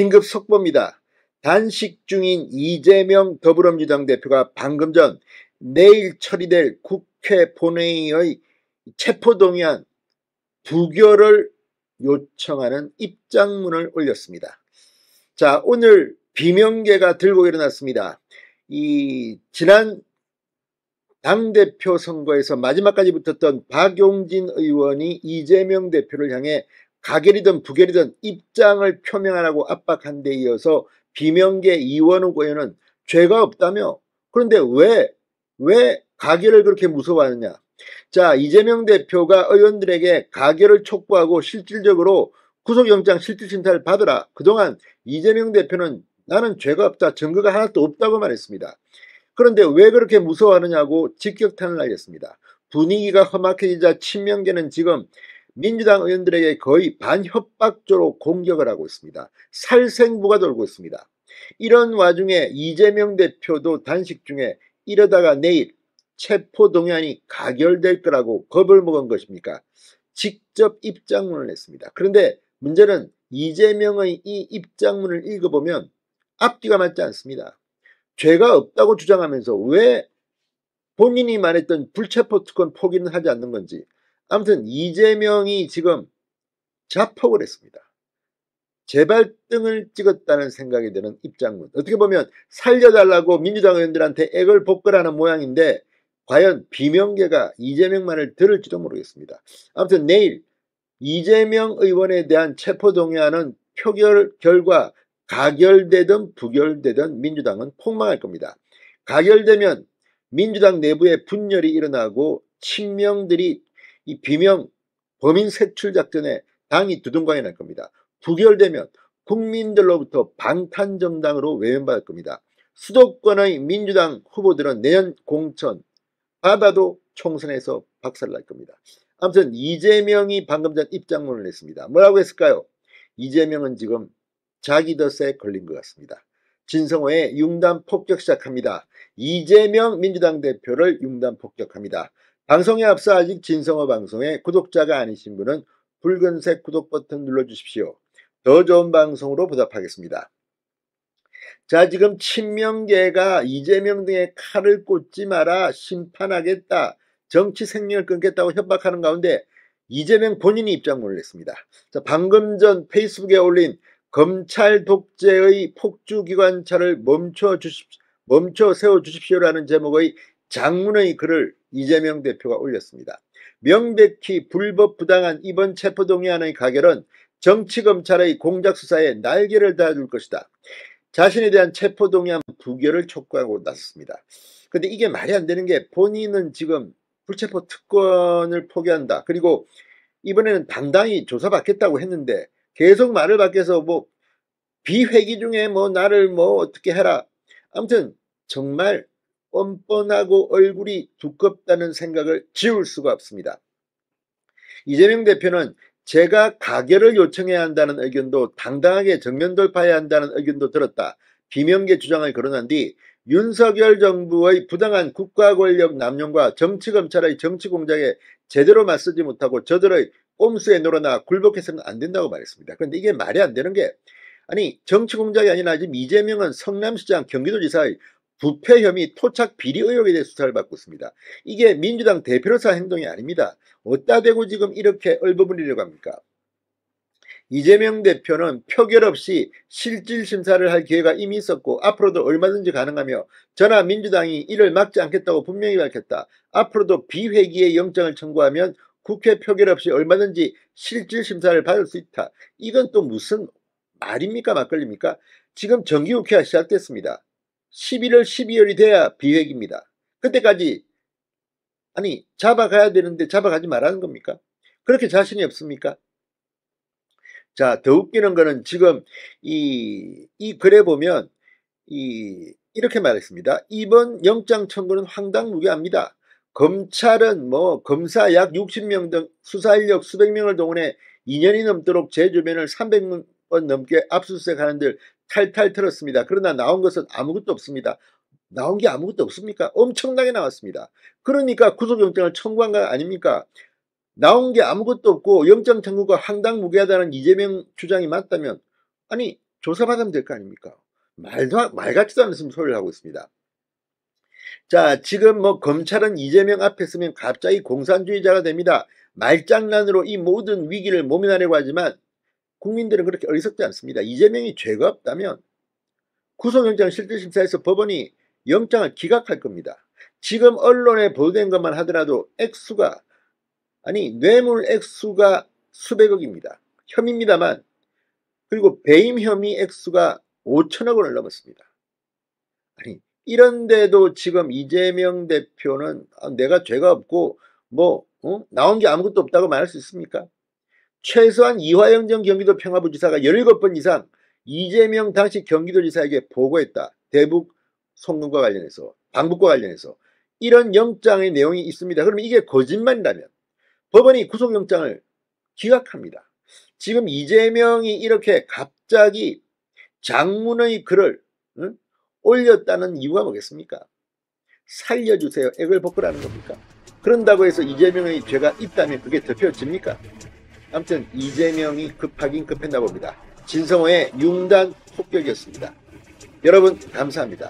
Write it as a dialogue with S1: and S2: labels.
S1: 긴급 속보입니다. 단식 중인 이재명 더불어민주당 대표가 방금 전 내일 처리될 국회 본회의의 체포동의안 부결을 요청하는 입장문을 올렸습니다. 자, 오늘 비명계가 들고 일어났습니다. 지난 당대표 선거에서 마지막까지 붙었던 박용진 의원이 이재명 대표를 향해 가결이든 부결이든 입장을 표명하라고 압박한 데 이어서 비명계 이원욱 의원은 죄가 없다며, 그런데 왜 가결을 그렇게 무서워하느냐. 자, 이재명 대표가 의원들에게 가결을 촉구하고 실질적으로 구속영장 실질심사를 받으라. 그동안 이재명 대표는 나는 죄가 없다, 증거가 하나도 없다고 말했습니다. 그런데 왜 그렇게 무서워하느냐고 직격탄을 날렸습니다. 분위기가 험악해지자 친명계는 지금 민주당 의원들에게 거의 반협박조로 공격을 하고 있습니다. 살생부가 돌고 있습니다. 이런 와중에 이재명 대표도 단식 중에 이러다가 내일 체포동의안이 가결될 거라고 겁을 먹은 것입니까? 직접 입장문을 냈습니다. 그런데 문제는 이재명의 이 입장문을 읽어보면 앞뒤가 맞지 않습니다. 죄가 없다고 주장하면서 왜 본인이 말했던 불체포 특권 포기는 하지 않는 건지. 아무튼 이재명이 지금 자폭을 했습니다. 제발등을 찍었다는 생각이 드는 입장문. 어떻게 보면 살려달라고 민주당 의원들한테 액을 복걸하는 모양인데 과연 비명계가 이재명 말을 들을지도 모르겠습니다. 아무튼 내일 이재명 의원에 대한 체포동의안은 표결 결과 가결되든 부결되든 민주당은 폭망할 겁니다. 가결되면 민주당 내부에 분열이 일어나고 친명들이 이 비명 범인 색출 작전에 당이 두둥강이 날 겁니다. 부결되면 국민들로부터 방탄정당으로 외면받을 겁니다. 수도권의 민주당 후보들은 내년 공천 받아도 총선에서 박살날 겁니다. 아무튼 이재명이 방금 전 입장문을 냈습니다. 뭐라고 했을까요? 이재명은 지금 자기 덫에 걸린 것 같습니다. 진성호의 융단 폭격 시작합니다. 이재명 민주당 대표를 융단 폭격합니다. 방송에 앞서 아직 진성호 방송에 구독자가 아니신 분은 붉은색 구독 버튼 눌러주십시오. 더 좋은 방송으로 보답하겠습니다. 자, 지금 친명계가 이재명 등의 칼을 꽂지 마라, 심판하겠다, 정치 생명을 끊겠다고 협박하는 가운데 이재명 본인이 입장문을 냈습니다. 자, 방금 전 페이스북에 올린 검찰 독재의 폭주기관차를 멈춰 세워주십시오라는 제목의 장문의 글을 이재명 대표가 올렸습니다. 명백히 불법 부당한 이번 체포동의안의 가결은 정치검찰의 공작수사에 날개를 달아줄 것이다. 자신에 대한 체포동의안 부결을 촉구하고 나섰습니다. 그런데 이게 말이 안 되는 게 본인은 지금 불체포 특권을 포기한다. 그리고 이번에는 당당히 조사받겠다고 했는데 계속 말을 바뀌어서 뭐 비회기 중에 뭐 나를 뭐 어떻게 해라. 아무튼 정말 뻔뻔하고 얼굴이 두껍다는 생각을 지울 수가 없습니다. 이재명 대표는 제가 가결을 요청해야 한다는 의견도 당당하게 정면 돌파해야 한다는 의견도 들었다. 비명계 주장을 거론한 뒤 윤석열 정부의 부당한 국가 권력 남용과 정치검찰의 정치공작에 제대로 맞서지 못하고 저들의 꼼수에 놀아나 굴복해서는 안 된다고 말했습니다. 그런데 이게 말이 안 되는 게, 아니 정치공작이 아니라 지금 이재명은 성남시장 경기도지사의 부패 혐의 토착 비리 의혹에 대해 수사를 받고 있습니다. 이게 민주당 대표로서 행동이 아닙니다. 어디다 대고 지금 이렇게 얼버무리려고 합니까? 이재명 대표는 표결 없이 실질심사를 할 기회가 이미 있었고 앞으로도 얼마든지 가능하며 저나 민주당이 이를 막지 않겠다고 분명히 밝혔다. 앞으로도 비회기의 영장을 청구하면 국회 표결 없이 얼마든지 실질심사를 받을 수 있다. 이건 또 무슨 말입니까? 막걸리입니까? 지금 정기국회가 시작됐습니다. 11월 12월이 돼야 비회기입니다. 그때까지 아니 잡아가야 되는데 잡아가지 말라는 겁니까? 그렇게 자신이 없습니까? 자, 더 웃기는 거는 지금 이 글에 보면 이렇게 말했습니다. 이번 영장 청구는 황당무계합니다. 검찰은 뭐 검사 약 60명 등 수사 인력 수백 명을 동원해 2년이 넘도록 제 주변을 300번 넘게 압수수색하는 들 탈탈 털었습니다. 그러나 나온 것은 아무것도 없습니다. 나온 게 아무것도 없습니까? 엄청나게 나왔습니다. 그러니까 구속영장을 청구한 거 아닙니까? 나온 게 아무것도 없고 영장 청구가 황당무계하다는 이재명 주장이 맞다면, 아니 조사받으면 될 거 아닙니까? 말 같지도 않은 소리를 하고 있습니다. 자, 지금 뭐 검찰은 이재명 앞에 서면 갑자기 공산주의자가 됩니다. 말장난으로 이 모든 위기를 모면하려고 하지만 국민들은 그렇게 어리석지 않습니다. 이재명이 죄가 없다면 구속영장 실질심사에서 법원이 영장을 기각할 겁니다. 지금 언론에 보도된 것만 하더라도 액수가, 아니 뇌물 액수가 수백억입니다. 혐의입니다만, 그리고 배임 혐의 액수가 5천억 원을 넘었습니다. 아니 이런데도 지금 이재명 대표는 내가 죄가 없고 나온 게 아무것도 없다고 말할 수 있습니까? 최소한 이화영 전 경기도 평화부지사가 17번 이상 이재명 당시 경기도지사에게 보고했다. 대북 송금과 관련해서, 방북과 관련해서 이런 영장의 내용이 있습니다. 그러면 이게 거짓말이라면 법원이 구속영장을 기각합니다. 지금 이재명이 이렇게 갑자기 장문의 글을 올렸다는 이유가 뭐겠습니까? 살려주세요. 액을 벗으라는 겁니까? 그런다고 해서 이재명의 죄가 있다면 그게 덮여집니까? 아무튼 이재명이 급하긴 급했나 봅니다. 진성호의 융단 폭격이었습니다. 여러분 감사합니다.